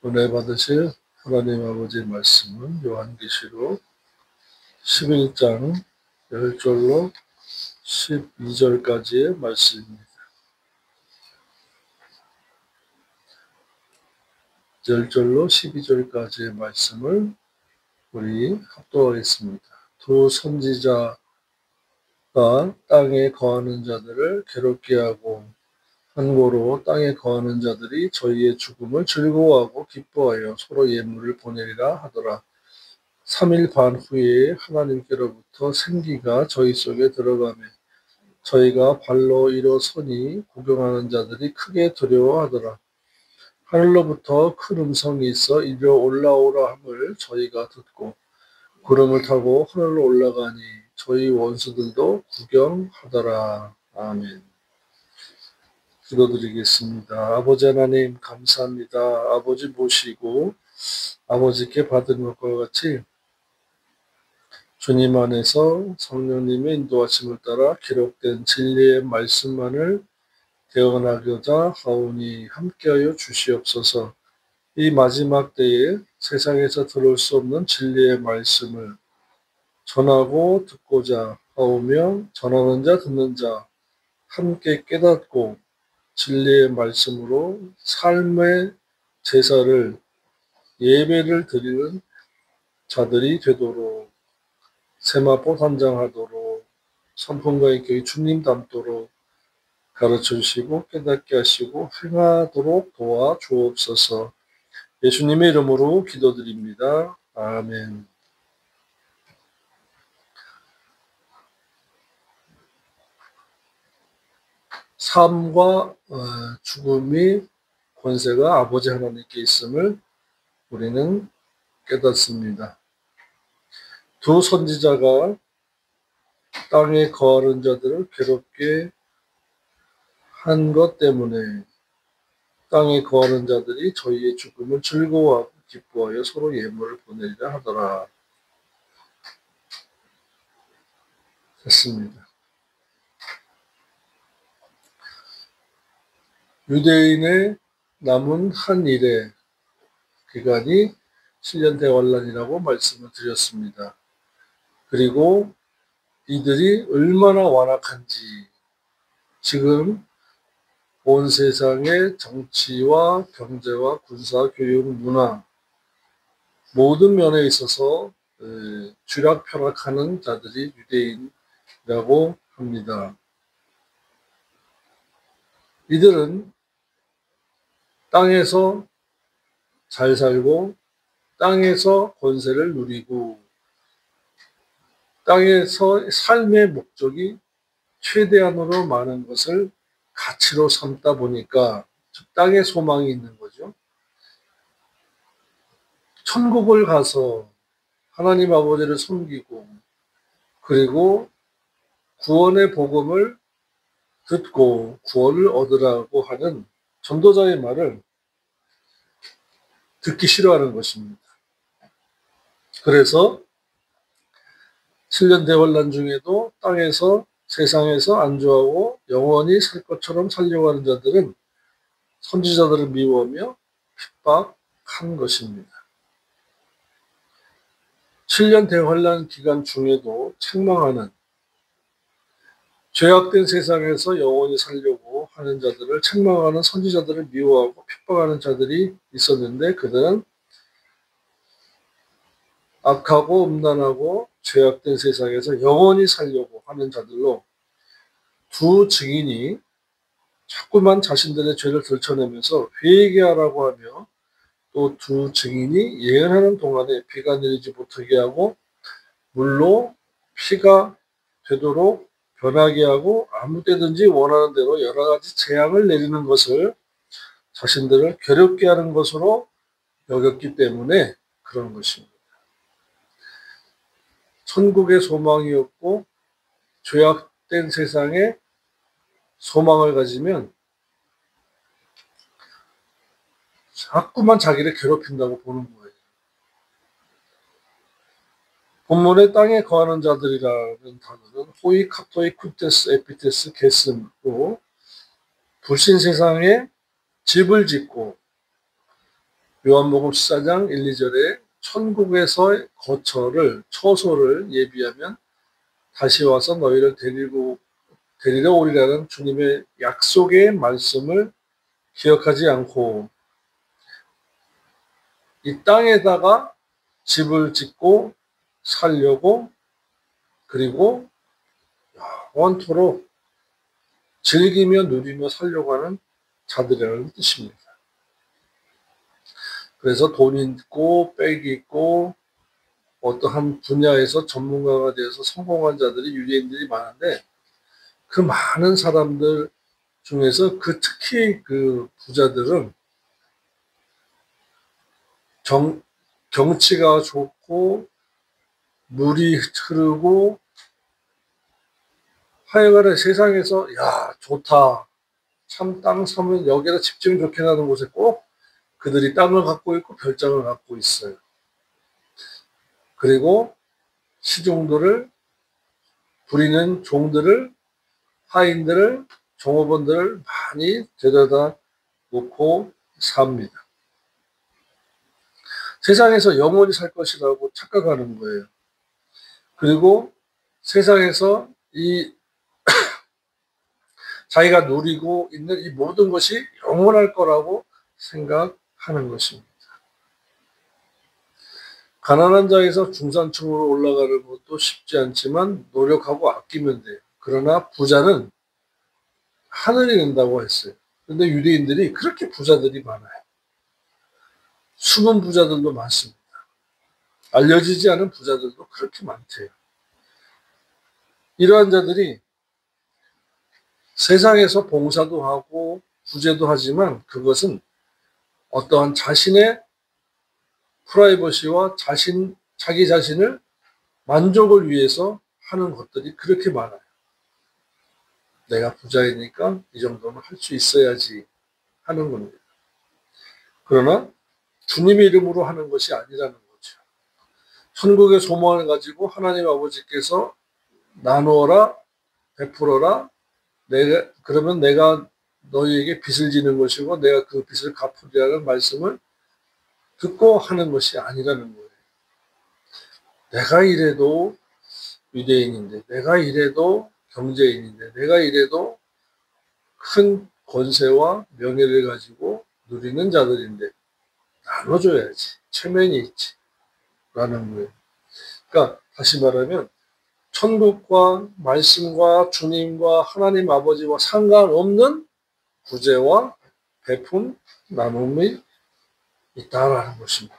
은혜 받으실 하나님 아버지의 말씀은 요한계시록 11장 10절로 12절까지의 말씀입니다. 10절로 12절까지의 말씀을 우리 합독하겠습니다. 두 선지자가 땅에 거하는 자들을 괴롭게 하고 한고로 땅에 거하는 자들이 저희의 죽음을 즐거워하고 기뻐하여 서로 예물을 보내리라 하더라. 3일 반 후에 하나님께로부터 생기가 저희 속에 들어가매 저희가 발로 일어서니 구경하는 자들이 크게 두려워하더라. 하늘로부터 큰 음성이 있어 이리 올라오라 함을 저희가 듣고 구름을 타고 하늘로 올라가니 저희 원수들도 구경하더라. 아멘. 기도드리겠습니다. 아버지 하나님 감사합니다. 아버지 모시고 아버지께 받은 것과 같이 주님 안에서 성령님의 인도하심을 따라 기록된 진리의 말씀만을 대언하고자 하오니 함께하여 주시옵소서. 이 마지막 때에 세상에서 들을 수 없는 진리의 말씀을 전하고 듣고자 하오며 전하는 자 듣는 자 함께 깨닫고 진리의 말씀으로 삶의 제사를 예배를 드리는 자들이 되도록 세마포 단장하도록 성품과의 교회 주님 닮도록 가르쳐 주시고 깨닫게 하시고 행하도록 도와주옵소서. 예수님의 이름으로 기도드립니다. 아멘. 삶과 죽음이 권세가 아버지 하나님께 있음을 우리는 깨닫습니다. 두 선지자가 땅에 거하는 자들을 괴롭게 한 것 때문에 땅에 거하는 자들이 저희의 죽음을 즐거워하고 기뻐하여 서로 예물을 보내리라 하더라. 됐습니다. 유대인의 남은 한 일의 기간이 7년 대환란이라고 말씀을 드렸습니다. 그리고 이들이 얼마나 완악한지 지금 온 세상의 정치와 경제와 군사, 교육, 문화 모든 면에 있어서 쥐락펴락하는 자들이 유대인이라고 합니다. 이들은 땅에서 잘 살고 땅에서 권세를 누리고 땅에서 삶의 목적이 최대한으로 많은 것을 가치로 삼다 보니까 땅에 소망이 있는 거죠. 천국을 가서 하나님 아버지를 섬기고 그리고 구원의 복음을 듣고 구원을 얻으라고 하는 전도자의 말을 듣기 싫어하는 것입니다. 그래서 7년 대환란 중에도 땅에서 세상에서 안주하고 영원히 살 것처럼 살려고 하는 자들은 선지자들을 미워하며 핍박한 것입니다. 7년 대환란 기간 중에도 책망하는 죄악된 세상에서 영원히 살려고 하는 자들을 책망하는 선지자들을 미워하고 핍박하는 자들이 있었는데 그들은 악하고 음란하고 죄악된 세상에서 영원히 살려고 하는 자들로 두 증인이 자꾸만 자신들의 죄를 들춰내면서 회개하라고 하며 또 두 증인이 예언하는 동안에 비가 내리지 못하게 하고 물로 피가 되도록 변하게 하고 아무 때든지 원하는 대로 여러 가지 재앙을 내리는 것을 자신들을 괴롭게 하는 것으로 여겼기 때문에 그런 것입니다. 천국의 소망이 없고 죄악된 세상에 소망을 가지면 자꾸만 자기를 괴롭힌다고 보는 거예요. 본문의 땅에 거하는 자들이라는 단어는 호이, 카토이, 쿠테스, 에피테스, 게스로 불신 세상에 집을 짓고 요한복음 14장 1, 2절에 천국에서의 처소를 예비하면 다시 와서 너희를 데리러 오리라는 주님의 약속의 말씀을 기억하지 않고 이 땅에다가 집을 짓고 살려고 그리고 영원토록 즐기며 누리며 살려고 하는 자들이라는 뜻입니다. 그래서 돈 있고 빽이 있고 어떠한 분야에서 전문가가 되어서 성공한 자들이 유대인들이 많은데 그 많은 사람들 중에서 특히 그 부자들은 경치가 좋고 물이 흐르고 하여간에 세상에서 야 좋다 참 땅 사면 여기다 집 지으면 좋겠다는 곳에 꼭 그들이 땅을 갖고 있고 별장을 갖고 있어요. 그리고 시종들을 부리는 종들을 하인들을 종업원들을 많이 데려다 놓고 삽니다. 세상에서 영원히 살 것이라고 착각하는 거예요. 그리고 세상에서 이 자기가 누리고 있는 이 모든 것이 영원할 거라고 생각하는 것입니다. 가난한 자에서 중산층으로 올라가는 것도 쉽지 않지만 노력하고 아끼면 돼요. 그러나 부자는 하늘이 된다고 했어요. 그런데 유대인들이 그렇게 부자들이 많아요. 숨은 부자들도 많습니다. 알려지지 않은 부자들도 그렇게 많대요. 이러한 자들이 세상에서 봉사도 하고 구제도 하지만 그것은 어떠한 자신의 프라이버시와 자기 자신을 만족을 위해서 하는 것들이 그렇게 많아요. 내가 부자이니까 이 정도는 할 수 있어야지 하는 겁니다. 그러나 주님의 이름으로 하는 것이 아니라는 거죠. 천국의 소망을 가지고 하나님 아버지께서 나누어라, 베풀어라, 그러면 내가 너희에게 빚을 지는 것이고 내가 그 빚을 갚으리라는 말씀을 듣고 하는 것이 아니라는 거예요. 내가 이래도 유대인인데, 내가 이래도 경제인인데, 내가 이래도 큰 권세와 명예를 가지고 누리는 자들인데 나눠줘야지. 체면이 있지. 라는 거예요. 그러니까 다시 말하면 천국과 말씀과 주님과 하나님 아버지와 상관없는 구제와 베푼 나눔이 있다라는 것입니다.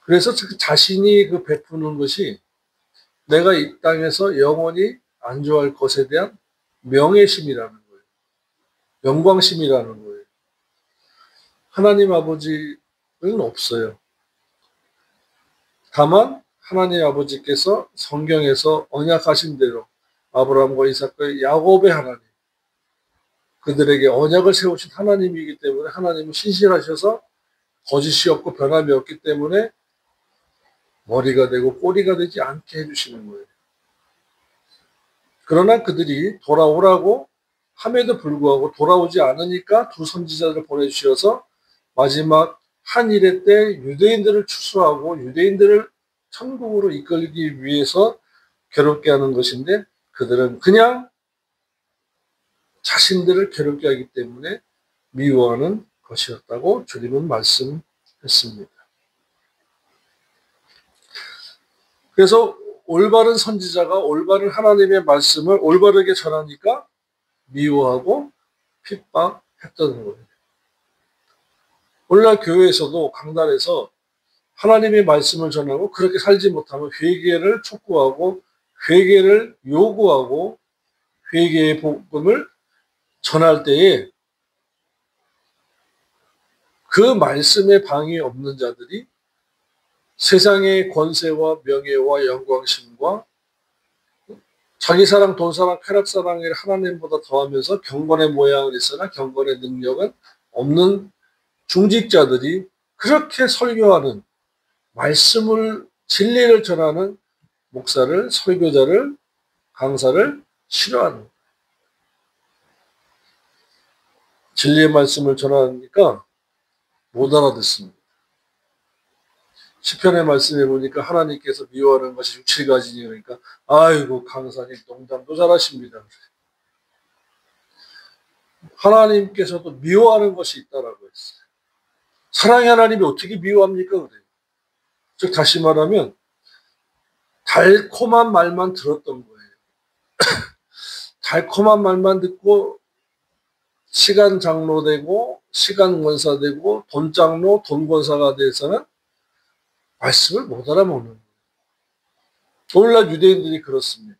그래서 자신이 그 베푸는 것이 내가 이 땅에서 영원히 안주할 것에 대한 명예심이라는 거예요. 영광심이라는 거예요. 하나님 아버지는 없어요. 다만 하나님 아버지께서 성경에서 언약하신 대로 아브라함과 이삭과 야곱의 하나님, 그들에게 언약을 세우신 하나님이기 때문에 하나님은 신실하셔서 거짓이 없고 변함이 없기 때문에 머리가 되고 꼬리가 되지 않게 해주시는 거예요. 그러나 그들이 돌아오라고 함에도 불구하고 돌아오지 않으니까 두 선지자를 보내주셔서 마지막 한 일회 때 유대인들을 추수하고 유대인들을 천국으로 이끌기 위해서 괴롭게 하는 것인데 그들은 그냥 자신들을 괴롭게 하기 때문에 미워하는 것이었다고 주님은 말씀했습니다. 그래서 올바른 선지자가 올바른 하나님의 말씀을 올바르게 전하니까 미워하고 핍박했다는 거예요. 오늘날 교회에서도 강단에서 하나님의 말씀을 전하고 그렇게 살지 못하면 회개를 촉구하고 회개를 요구하고 회개의 복음을 전할 때에 그 말씀에 방이 없는 자들이 세상의 권세와 명예와 영광심과 자기 사랑, 돈 사랑, 쾌락 사랑을 하나님보다 더하면서 경건의 모양은 있으나 경건의 능력은 없는 중직자들이 그렇게 설교하는 말씀을 진리를 전하는 목사를, 설교자를, 강사를 싫어하는 거예요. 진리의 말씀을 전하니까 못 알아듣습니다. 시편의 말씀에 보니까 하나님께서 미워하는 것이 6, 7가지니 그러니까 아이고 강사님 농담도 잘하십니다. 하나님께서도 미워하는 것이 있다라고 했어요. 사랑의 하나님이 어떻게 미워합니까? 그래요. 즉 다시 말하면 달콤한 말만 들었던 거예요. 달콤한 말만 듣고 시간 장로 되고 시간 권사 되고 돈 장로 돈 권사가 돼서는 말씀을 못 알아먹는 거예요. 오늘날 유대인들이 그렇습니다.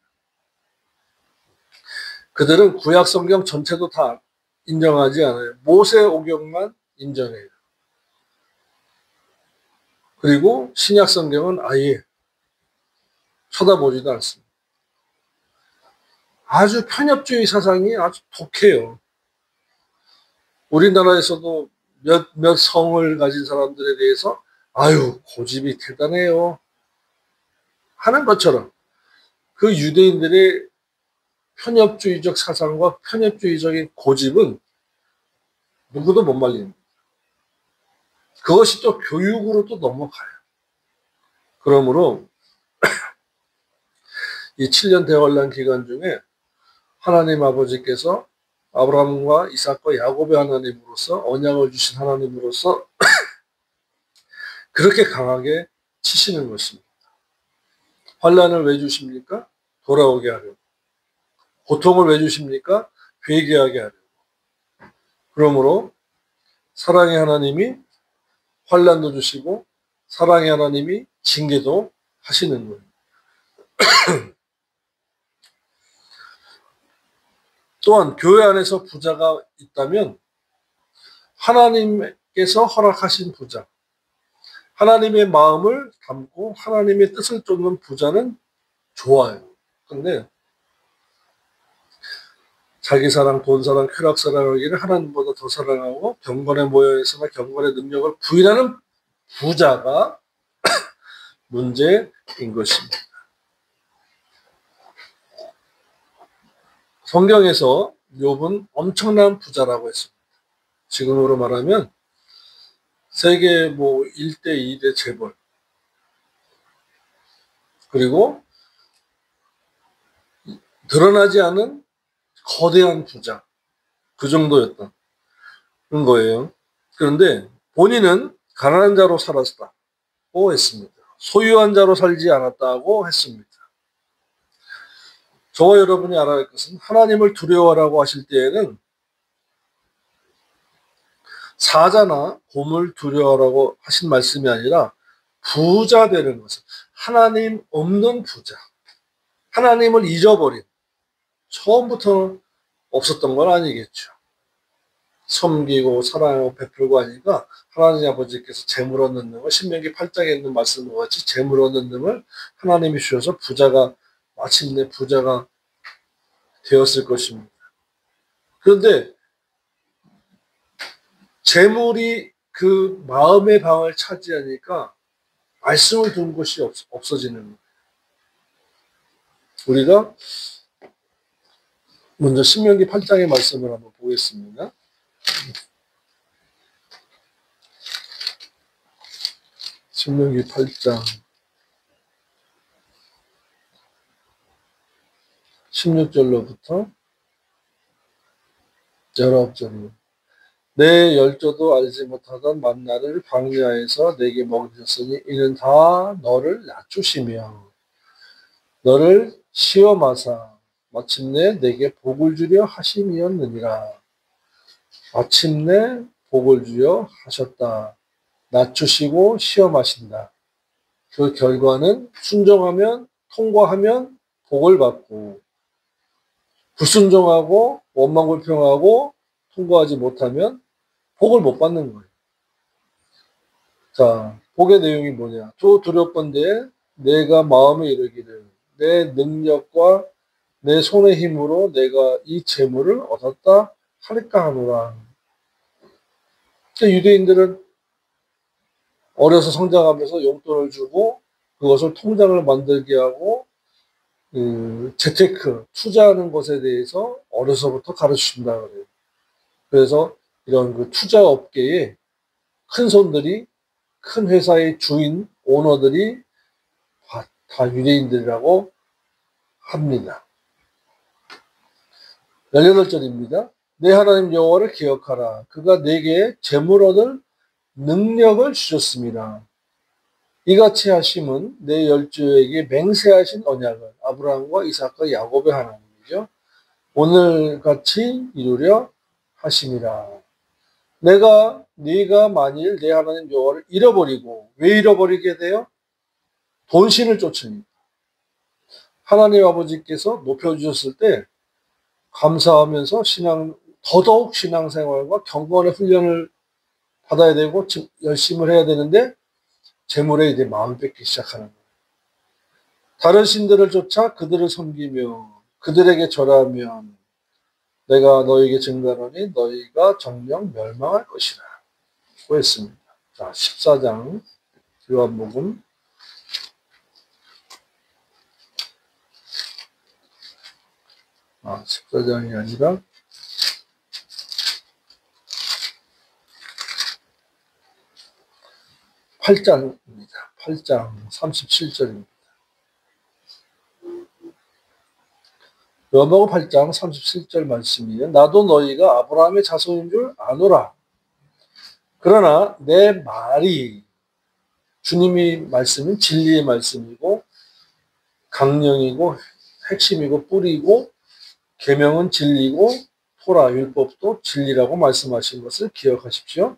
그들은 구약 성경 전체도 다 인정하지 않아요. 모세 오경만 인정해요. 그리고 신약 성경은 아예 쳐다보지도 않습니다. 아주 편협주의 사상이 아주 독해요. 우리나라에서도 몇 성을 가진 사람들에 대해서 아유 고집이 대단해요 하는 것처럼 그 유대인들의 편협주의적 사상과 편협주의적인 고집은 누구도 못 말립니다. 그것이 또 교육으로 또 넘어가요. 그러므로 이 7년 대환란 기간 중에 하나님 아버지께서 아브라함과 이삭과 야곱의 하나님으로서 언약을 주신 하나님으로서 그렇게 강하게 치시는 것입니다. 환란을 왜 주십니까? 돌아오게 하려고. 고통을 왜 주십니까? 회개하게 하려고. 그러므로 사랑의 하나님이 환란도 주시고 사랑의 하나님이 징계도 하시는 거예요. 또한 교회 안에서 부자가 있다면 하나님께서 허락하신 부자, 하나님의 마음을 담고 하나님의 뜻을 쫓는 부자는 좋아요. 근데 자기 사랑, 돈 사랑, 쾌락 사랑하기를 하나님보다 더 사랑하고 경건에 모여있으나 경건의 능력을 부인하는 부자가 문제인 것입니다. 성경에서 욥은 엄청난 부자라고 했습니다. 지금으로 말하면 세계 1대, 2대 재벌 그리고 드러나지 않은 거대한 부자 그 정도였던 거예요. 그런데 본인은 가난한 자로 살았다고 했습니다. 소유한 자로 살지 않았다고 했습니다. 저와 여러분이 알아야 할 것은 하나님을 두려워하라고 하실 때에는 사자나 곰을 두려워하라고 하신 말씀이 아니라 부자 되는 것은 하나님 없는 부자, 하나님을 잊어버린 처음부터 없었던 건 아니겠죠. 섬기고 사랑하고 베풀고 하니까 하나님 아버지께서 재물 얻는 놈을 신명기 8장에 있는 말씀과 같이 재물 얻는 놈을 하나님이 주셔서 마침내 부자가 되었을 것입니다. 그런데 재물이 그 마음의 방을 차지하니까 말씀을 둔 곳이 없어지는 거예요. 우리가 먼저 신명기 8장의 말씀을 한번 보겠습니다. 신명기 8장 16절로부터 19절로 내 열조도 알지 못하던 만나를 광야에서 내게 먹이셨으니 이는 다 너를 낮추시며 너를 시험하사 마침내 내게 복을 주려 하심이었느니라. 마침내 복을 주려 하셨다. 낮추시고 시험하신다. 그 결과는 순종하면 통과하면 복을 받고 불순종하고 원망불평하고 통과하지 못하면 복을 못 받는 거예요. 자, 복의 내용이 뭐냐? 또 두렵건대 내가 마음에 이르기를 내 능력과 내 손의 힘으로 내가 이 재물을 얻었다 할까 하노라. 유대인들은 어려서 성장하면서 용돈을 주고 그것을 통장을 만들게 하고 재테크, 투자하는 것에 대해서 어려서부터 가르치신다 그래요. 그래서 이런 그 투자 업계에 큰 손들이, 큰 회사의 주인, 오너들이 다 유대인들이라고 합니다. 18절입니다. 내 하나님 여호와를 기억하라. 그가 내게 재물 얻을 능력을 주셨습니다. 이같이 하심은 내 열조에게 맹세하신 언약을 아브라함과 이삭과 야곱의 하나님이죠. 오늘같이 이루려 하심이라. 네가 만일 내 하나님 여호와를 잃어버리고, 왜 잃어버리게 돼요? 돈신을 쫓으니. 하나님 아버지께서 높여주셨을 때 감사하면서 더더욱 신앙생활과 경건의 훈련을 받아야 되고 열심을 해야 되는데 재물에 이제 마음을 뺏기 시작하는 거예요. 다른 신들을 쫓아 그들을 섬기며 그들에게 절하면 내가 너에게 증거하노니 너희가 정녕 멸망할 것이라 고 했습니다. 자, 14장 요한복음 14장이 아니라 8장입니다. 8장 37절입니다. 요한복음 8장 37절 말씀이에요. 나도 너희가 아브라함의 자손인 줄 아노라. 그러나 내 말이, 주님이 말씀은 진리의 말씀이고 강령이고 핵심이고 뿌리고 계명은 진리고 토라 율법도 진리라고 말씀하신 것을 기억하십시오.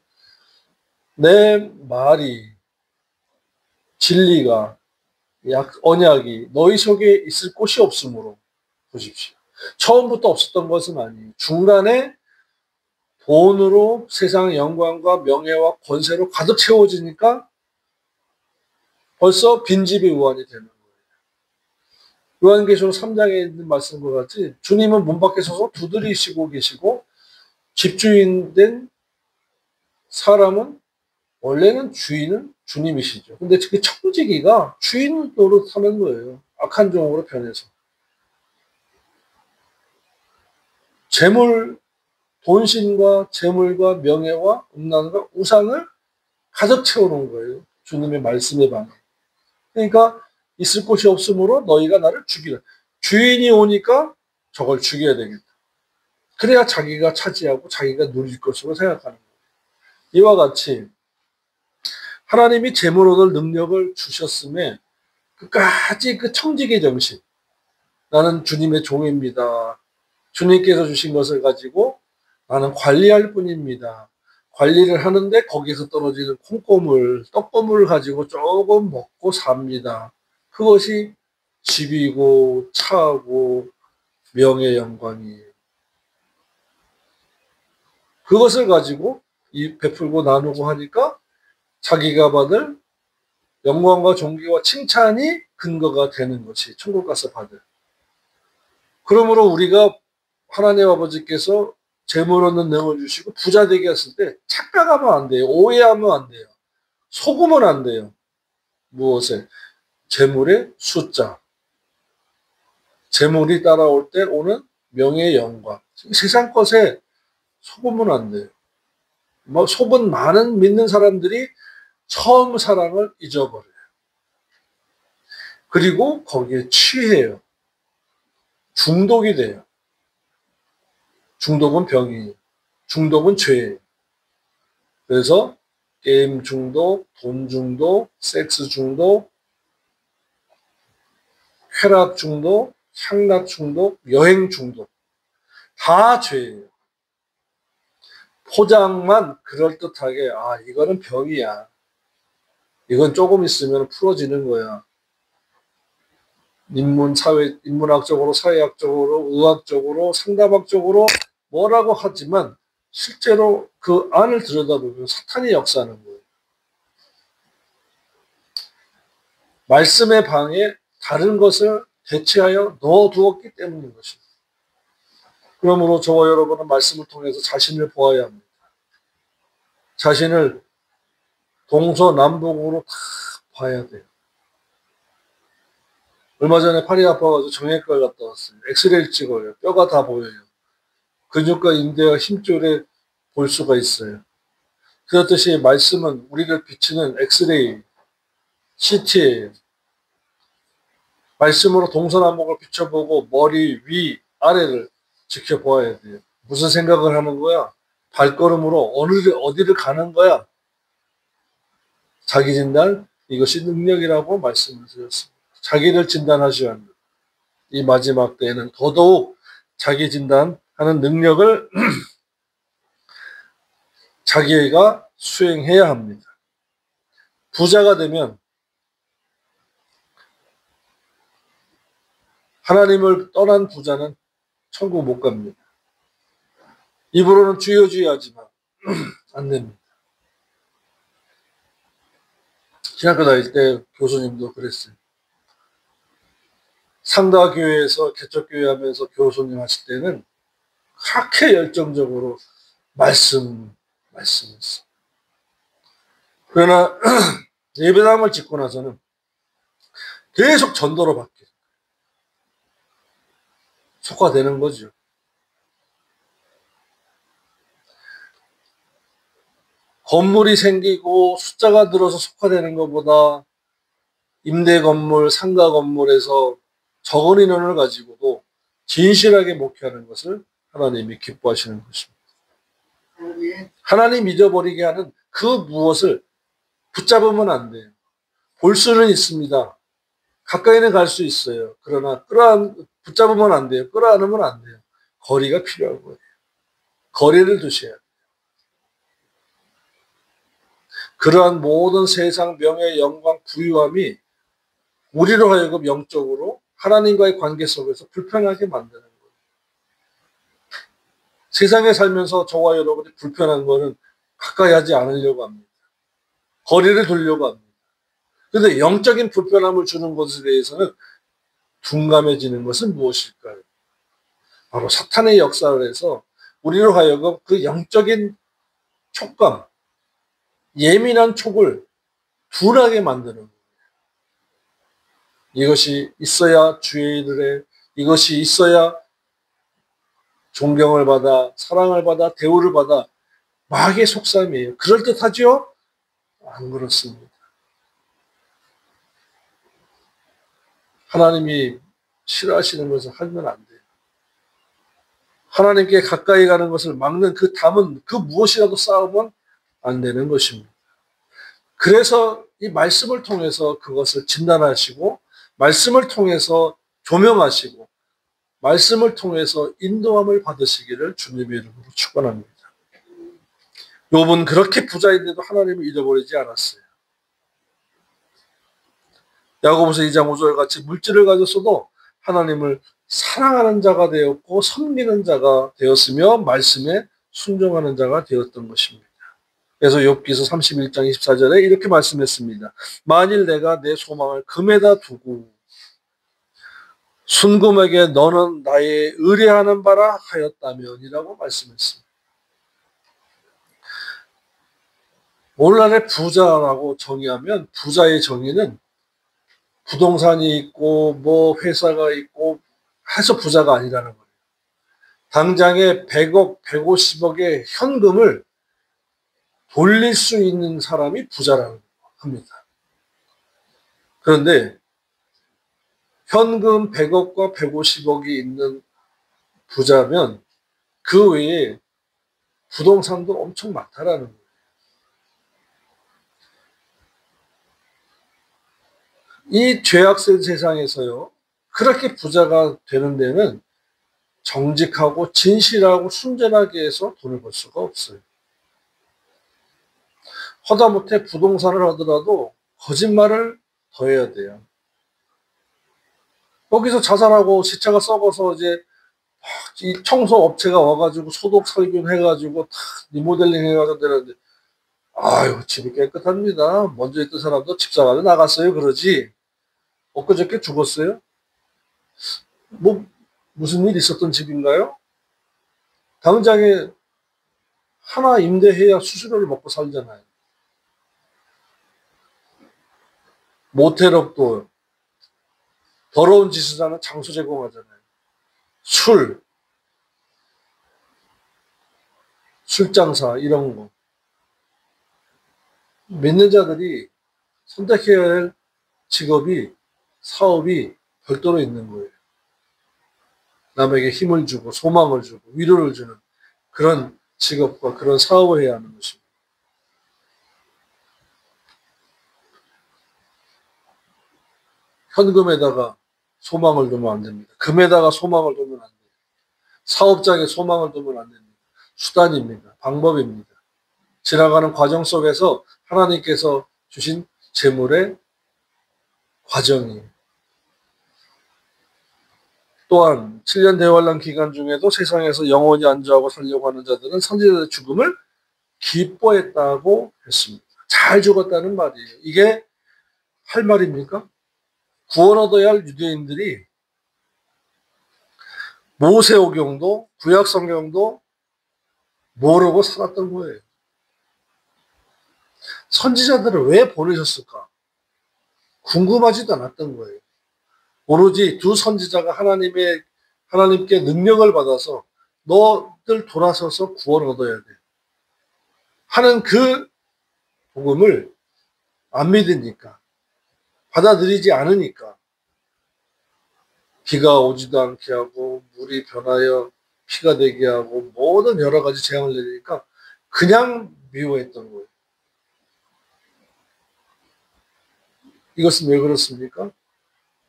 내 말이, 진리가, 언약이 너희 속에 있을 곳이 없으므로, 보십시오. 처음부터 없었던 것은 아니에요. 중간에 돈으로 세상의 영광과 명예와 권세로 가득 채워지니까 벌써 빈집이 우환이 되는 거예요. 요한계시록 3장에 있는 말씀과 같이 주님은 문 밖에 서서 두드리시고 계시고 집주인 된 사람은 원래는 주인은 주님이시죠. 근데 그 청지기가 주인 노릇하는 거예요. 악한 종으로 변해서. 돈신과 재물과 명예와 음란과 우상을 가득 채워놓은 거예요. 주님의 말씀에 반해. 그러니까 있을 곳이 없으므로 너희가 나를 죽이라. 주인이 오니까 저걸 죽여야 되겠다. 그래야 자기가 차지하고 자기가 누릴 것으로 생각하는 거예요. 이와 같이 하나님이 재물 얻을 능력을 주셨음에 끝까지 그 청지기 정신, 나는 주님의 종입니다. 주님께서 주신 것을 가지고 나는 관리할 뿐입니다. 관리를 하는데 거기서 떨어지는 콩고물, 떡고물을 가지고 조금 먹고 삽니다. 그것이 집이고 차고 명예 영광이에요. 그것을 가지고 베풀고 나누고 하니까 자기가 받을 영광과 존귀와 칭찬이 근거가 되는 것이 천국 가서 받을. 그러므로 우리가 하나님 아버지께서 재물 얻는 능을 주시고 부자 되게 했을 때 착각하면 안 돼요. 오해하면 안 돼요. 속으면 안 돼요. 무엇에? 재물의 숫자. 재물이 따라올 때 오는 명예 영광. 세상 것에 속으면 안 돼요. 속은 많은 믿는 사람들이 처음 사랑을 잊어버려요. 그리고 거기에 취해요. 중독이 돼요. 중독은 병이에요. 중독은 죄예요. 그래서 게임 중독, 돈 중독, 섹스 중독, 쾌락 중독, 향락 중독, 여행 중독 다 죄예요. 포장만 그럴듯하게 이거는 병이야. 이건 조금 있으면 풀어지는 거야. 인문학적으로, 사회학적으로, 의학적으로, 상담학적으로 뭐라고 하지만 실제로 그 안을 들여다보면 사탄이 역사하는 거예요. 말씀의 방에 다른 것을 대체하여 넣어두었기 때문인 것입니다. 그러므로 저와 여러분은 말씀을 통해서 자신을 보아야 합니다. 자신을 동서남북으로 다 봐야 돼요. 얼마 전에 팔이 아파가지고 정형외과를 갔다 왔어요. 엑스레이를 찍어요. 뼈가 다 보여요. 근육과 인대와 힘줄에 볼 수가 있어요. 그렇듯이 말씀은 우리를 비치는 엑스레이, CT예요. 말씀으로 동서남북을 비춰보고 머리, 위, 아래를 지켜보아야 돼요. 무슨 생각을 하는 거야? 발걸음으로 어디를 가는 거야? 자기 진단, 이것이 능력이라고 말씀을 드렸습니다. 자기를 진단하셔야 합니다. 이 마지막 때에는 더더욱 자기 진단하는 능력을 자기가 수행해야 합니다. 부자가 되면 하나님을 떠난 부자는 천국 못 갑니다. 입으로는 주여 주여 하지만 안 됩니다. 신학교 다닐 때 교수님도 그랬어요. 상다교회에서 개척교회 하면서 교수님 하실 때는 그렇게 열정적으로 말씀했어. 그러나 예배당을 짓고 나서는 계속 전도로 바뀌어요. 속화되는 거죠. 건물이 생기고 숫자가 늘어서 속화되는 것보다 임대 건물, 상가 건물에서 적은 인원을 가지고도 진실하게 목회하는 것을 하나님이 기뻐하시는 것입니다. 하나님 잊어버리게 하는 그 무엇을 붙잡으면 안 돼요. 볼 수는 있습니다. 가까이는 갈 수 있어요. 그러나 붙잡으면 안 돼요. 끌어안으면 안 돼요. 거리가 필요한 거예요. 거리를 두셔야 돼요. 그러한 모든 세상 명예, 영광, 부유함이 우리로 하여금 영적으로 하나님과의 관계 속에서 불편하게 만드는 거예요. 세상에 살면서 저와 여러분이 불편한 거는 가까이 하지 않으려고 합니다. 거리를 두려고 합니다. 그런데 영적인 불편함을 주는 것에 대해서는 둔감해지는 것은 무엇일까요? 바로 사탄의 역사를 해서 우리로 하여금 그 영적인 촉감, 예민한 촉을 둔하게 만드는 거예요. 이것이 있어야 주의 일을 해. 이것이 있어야 존경을 받아, 사랑을 받아, 대우를 받아. 마귀의 속셈이에요. 그럴듯하죠? 안 그렇습니다. 하나님이 싫어하시는 것을 하면 안 돼요. 하나님께 가까이 가는 것을 막는 그 담은 그 무엇이라도 싸우면 안 되는 것입니다. 그래서 이 말씀을 통해서 그것을 진단하시고 말씀을 통해서 조명하시고 말씀을 통해서 인도함을 받으시기를 주님의 이름으로 축원합니다. 욥은 그렇게 부자인데도 하나님을 잃어버리지 않았어요. 야고보서 2장 5절 같이 물질을 가졌어도 하나님을 사랑하는 자가 되었고 섬기는 자가 되었으며 말씀에 순종하는 자가 되었던 것입니다. 그래서 욥기서 31장 24절에 이렇게 말씀했습니다. 만일 내가 내 소망을 금에다 두고 순금에게 너는 나의 의뢰하는 바라 하였다면이라고 말씀했습니다. 오늘날의 부자라고 정의하면 부자의 정의는 부동산이 있고 뭐 회사가 있고 해서 부자가 아니라는 거예요. 당장에 100억, 150억의 현금을 돌릴 수 있는 사람이 부자라고 합니다. 그런데 현금 100억과 150억이 있는 부자면 그 외에 부동산도 엄청 많다라는 거예요. 이 죄악된 세상에서요, 그렇게 부자가 되는 데는 정직하고 진실하고 순전하게 해서 돈을 벌 수가 없어요. 하다못해 부동산을 하더라도 거짓말을 더 해야 돼요. 거기서 자살하고 시체가 썩어서 이제 이 청소 업체가 와가지고 소독 살균 해가지고 다 리모델링 해가지고 되는데, 아유, 집이 깨끗합니다. 먼저 있던 사람도 집사가지고 나갔어요. 그러지. 엊그저께 죽었어요? 뭐, 무슨 일 있었던 집인가요? 당장에 하나 임대해야 수수료를 먹고 살잖아요. 모텔업도 더러운 짓을 하는 장소 제공하잖아요. 술장사 이런 거. 믿는 자들이 선택해야 할 직업이 사업이 별도로 있는 거예요. 남에게 힘을 주고 소망을 주고 위로를 주는 그런 직업과 그런 사업을 해야 하는 것입니다. 현금에다가 소망을 두면 안 됩니다. 금에다가 소망을 두면 안 돼요. 사업장에 소망을 두면 안 됩니다. 수단입니다. 방법입니다. 지나가는 과정 속에서 하나님께서 주신 재물의 과정이에요. 또한 7년 대환란 기간 중에도 세상에서 영원히 안주하고 살려고 하는 자들은 선지자들의 죽음을 기뻐했다고 했습니다. 잘 죽었다는 말이에요. 이게 할 말입니까? 구원 얻어야 할 유대인들이 모세오경도 구약성경도 모르고 살았던 거예요. 선지자들을 왜 보내셨을까? 궁금하지도 않았던 거예요. 오로지 두 선지자가 하나님께 능력을 받아서 너들 돌아서서 구원 얻어야 돼 하는 그 복음을 안 믿으니까, 받아들이지 않으니까 비가 오지도 않게 하고 물이 변하여 피가 되게 하고 모든 여러 가지 재앙을 내리니까 그냥 미워했던 거예요. 이것은 왜 그렇습니까?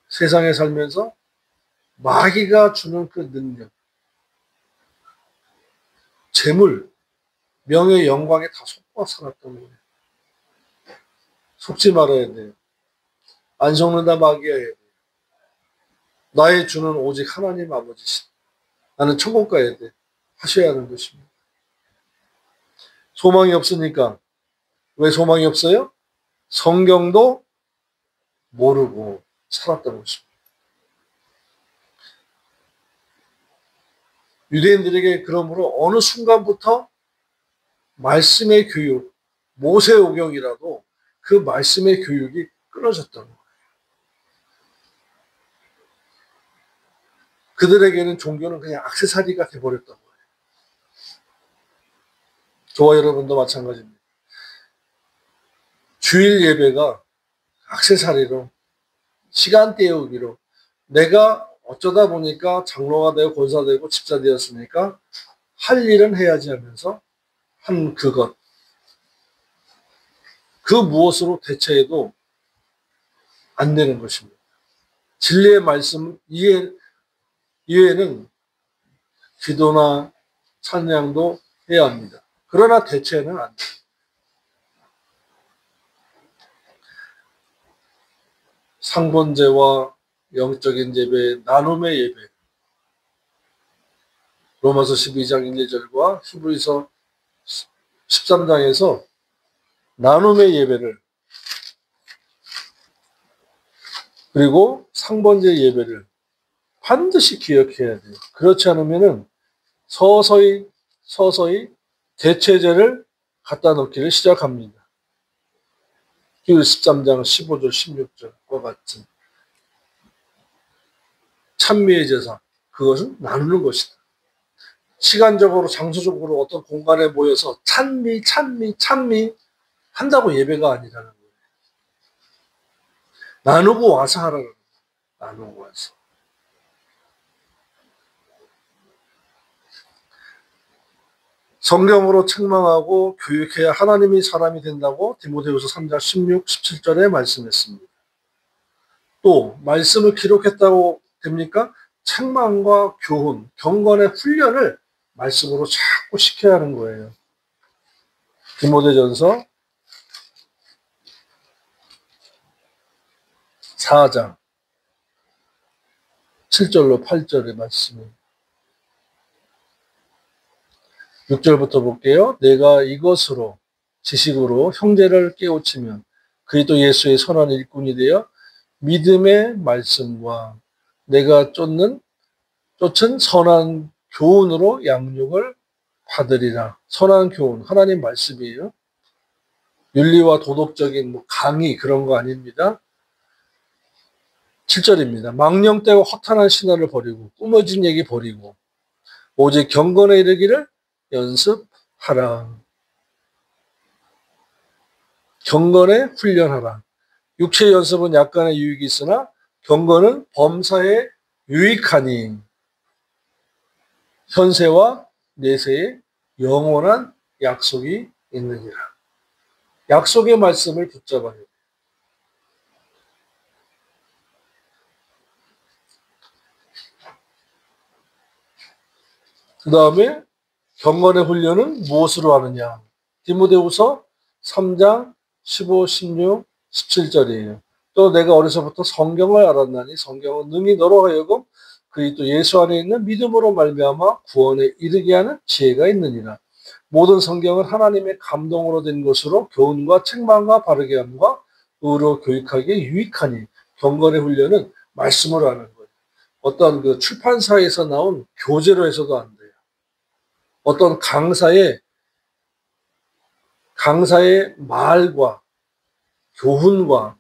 세상에 살면서 마귀가 주는 그 능력, 재물, 명예, 영광에 다 속고 살았던 거예요. 속지 말아야 돼요. 안 속는다 마귀야 해야 돼요. 나의 주는 오직 하나님 아버지시다. 나는 천국 가야 돼. 하셔야 하는 것입니다. 소망이 없으니까. 왜 소망이 없어요? 성경도 모르고 살았던 것입니다. 유대인들에게 그러므로 어느 순간부터 말씀의 교육, 모세오경이라도 그 말씀의 교육이 끊어졌던 거예요. 그들에게는 종교는 그냥 액세서리가 돼버렸던 거예요. 저와 여러분도 마찬가지입니다. 주일 예배가 액세서리로, 시간 때우기로, 내가 어쩌다 보니까 장로가 되고 권사 되고 집사 되었으니까 할 일은 해야지 하면서 한 그것, 그 무엇으로 대체해도 안 되는 것입니다. 진리의 말씀 이외에는 기도나 찬양도 해야 합니다. 그러나 대체는 안 돼요. 상번제와 영적인 예배, 나눔의 예배, 로마서 12장 1, 2절과 히브리서 13장에서 나눔의 예배를, 그리고 상번제 예배를 반드시 기억해야 돼요. 그렇지 않으면은 서서히 대체제를 갖다 놓기를 시작합니다. 히브리 13장 15절 16절과 같은 찬미의 제사, 그것은 나누는 것이다. 시간적으로 장소적으로 어떤 공간에 모여서 찬미 한다고 예배가 아니라는 거예요. 나누고 와서 하라는 거예요. 나누고 와서. 성경으로 책망하고 교육해야 하나님이 사람이 된다고 디모데후서 3장 16, 17절에 말씀했습니다. 또 말씀을 기록했다고 됩니까? 책망과 교훈, 경건의 훈련을 말씀으로 자꾸 시켜야 하는 거예요. 디모데전서 4장 7절로 8절의 말씀입니다. 6절부터 볼게요. 내가 이것으로 지식으로 형제를 깨우치면 그리스도 예수의 선한 일꾼이 되어 믿음의 말씀과 내가 쫓은 선한 교훈으로 양육을 받으리라. 선한 교훈, 하나님 말씀이에요. 윤리와 도덕적인 강의 그런 거 아닙니다. 7절입니다. 망령되고 허탄한 신화를 버리고 꾸며진 얘기 버리고 오직 경건에 이르기를 연습하라 경건에 훈련하라. 육체 연습은 약간의 유익이 있으나 경건은 범사에 유익하니 현세와 내세에 영원한 약속이 있느니라. 약속의 말씀을 붙잡아야 돼. 그 다음에 경건의 훈련은 무엇으로 하느냐. 디모데후서 3장 15, 16, 17절이에요. 또 내가 어려서부터 성경을 알았나니 성경은 능히 너로 하여금 그리스도 예수 안에 있는 믿음으로 말미암아 구원에 이르게 하는 지혜가 있느니라. 모든 성경은 하나님의 감동으로 된 것으로 교훈과 책망과 바르게 함과 의로 교육하기에 유익하니 경건의 훈련은 말씀으로 하는 거예요. 어떤 그 출판사에서 나온 교재로 해서도 안 돼요. 어떤 강사의 말과 교훈과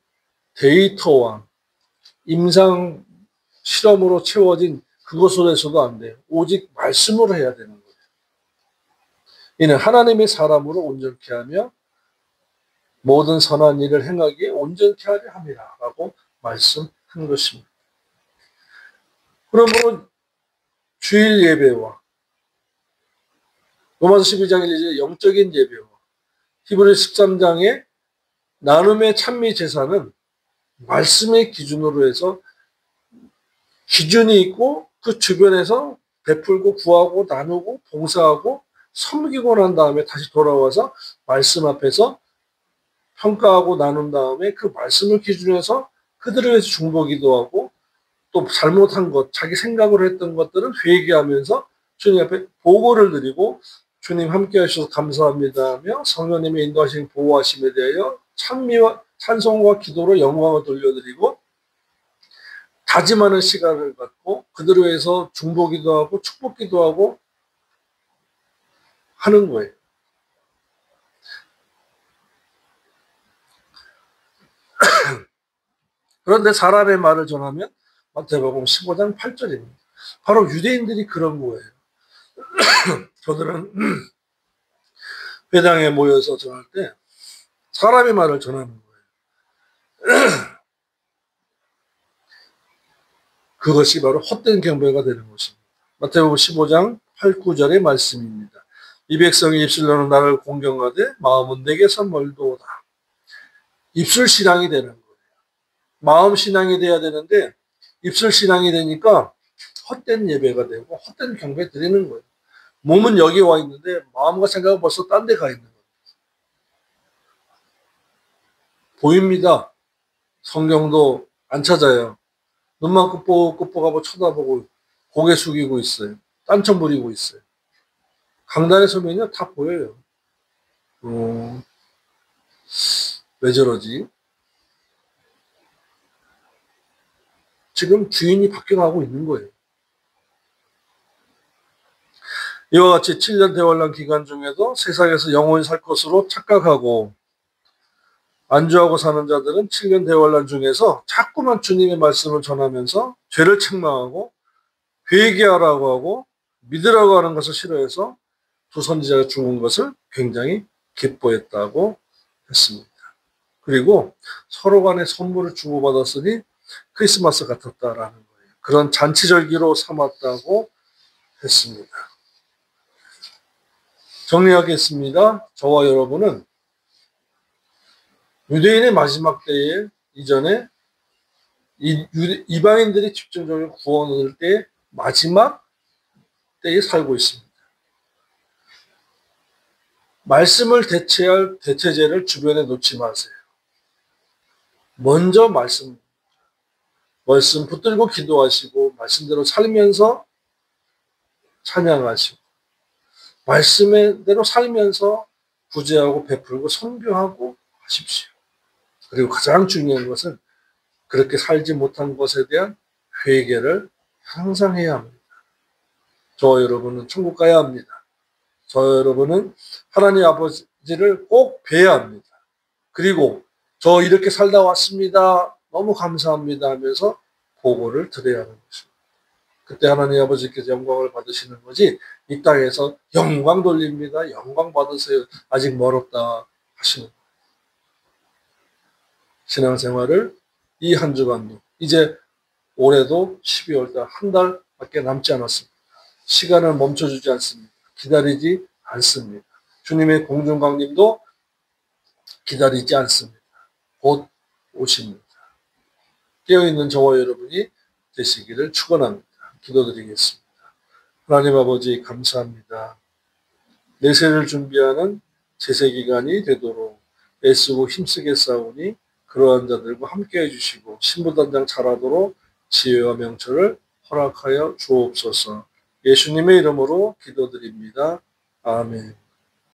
데이터와 임상 실험으로 채워진 그것으로 해서도 안 돼요. 오직 말씀으로 해야 되는 거예요. 이는 하나님의 사람으로 온전케 하며 모든 선한 일을 행하기에 온전케 하려 함이라 라고 말씀한 것입니다. 그러므로 주일 예배와 로마서 12장 1절의 영적인 예배와 히브리 13장의 나눔의 찬미 제사는 말씀의 기준으로 해서 기준이 있고 그 주변에서 베풀고 구하고 나누고 봉사하고 섬기고 난 다음에 다시 돌아와서 말씀 앞에서 평가하고 나눈 다음에 그 말씀을 기준으로 해서 그들을 위해서 중보기도 하고 또 잘못한 것, 자기 생각으로 했던 것들은 회개하면서 주님 앞에 보고를 드리고 주님 함께 하셔서 감사합니다 하며 성령님의 인도하신 보호하심에 대하여 찬미와 찬송과 기도로 영광을 돌려드리고 다짐하는 시간을 갖고 그들을 위해서 중보기도 하고 축복기도 하고 하는 거예요. 그런데 사람의 말을 전하면 마태복음 15장 8절입니다. 바로 유대인들이 그런 거예요. 저들은 회당에 모여서 전할 때 사람의 말을 전하는 거예요. 그것이 바로 헛된 경배가 되는 것입니다. 마태복음 15장 8, 9절의 말씀입니다. 이 백성이 입술로는 나를 공경하되 마음은 내게서 멀도다. 입술 신앙이 되는 거예요. 마음 신앙이 돼야 되는데 입술 신앙이 되니까 헛된 예배가 되고 헛된 경배 드리는 거예요. 몸은 여기 와 있는데 마음과 생각은 벌써 딴 데 가 있는 거예요. 보입니다. 성경도 안 찾아요. 눈만 끄뻑끄뻑하고 쳐다보고 고개 숙이고 있어요. 딴청 부리고 있어요. 강단에 서면요 다 보여요. 왜 저러지? 지금 주인이 바뀌어가고 있는 거예요. 이와 같이 7년 대환란 기간 중에도 세상에서 영원히 살 것으로 착각하고 안주하고 사는 자들은 7년 대환란 중에서 자꾸만 주님의 말씀을 전하면서 죄를 책망하고 회개하라고 하고 믿으라고 하는 것을 싫어해서 두 선지자가 죽은 것을 굉장히 기뻐했다고 했습니다. 그리고 서로 간에 선물을 주고받았으니 크리스마스 같았다라는 거예요. 그런 잔치절기로 삼았다고 했습니다. 정리하겠습니다. 저와 여러분은 유대인의 마지막 때에 이전에 이방인들이 집중적으로 구원을 얻을 때 마지막 때에 살고 있습니다. 말씀을 대체할 대체제를 주변에 놓지 마세요. 먼저 말씀 붙들고 기도하시고 말씀대로 살면서 찬양하시고 말씀대로 살면서 구제하고 베풀고 선교하고 하십시오. 그리고 가장 중요한 것은 그렇게 살지 못한 것에 대한 회개를 항상 해야 합니다. 저와 여러분은 천국 가야 합니다. 저와 여러분은 하나님 아버지를 꼭 뵈야 합니다. 그리고 저 이렇게 살다 왔습니다. 너무 감사합니다 하면서 보고를 드려야 하는 것입니다. 그때 하나님 아버지께서 영광을 받으시는 거지 이 땅에서 영광 돌립니다. 영광 받으세요. 아직 멀었다 하시는 거예요. 신앙생활을 이 한 주간도 이제 올해도 12월달 한 달밖에 남지 않았습니다. 시간을 멈춰주지 않습니다. 기다리지 않습니다. 주님의 공중강림도 기다리지 않습니다. 곧 오십니다. 깨어있는 저와 여러분이 되시기를 축원합니다. 기도드리겠습니다. 하나님 아버지 감사합니다. 내세를 준비하는 제세기간이 되도록 애쓰고 힘쓰게 싸우니 그러한 자들과 함께 해주시고 신부단장 잘하도록 지혜와 명철을 허락하여 주옵소서. 예수님의 이름으로 기도드립니다. 아멘.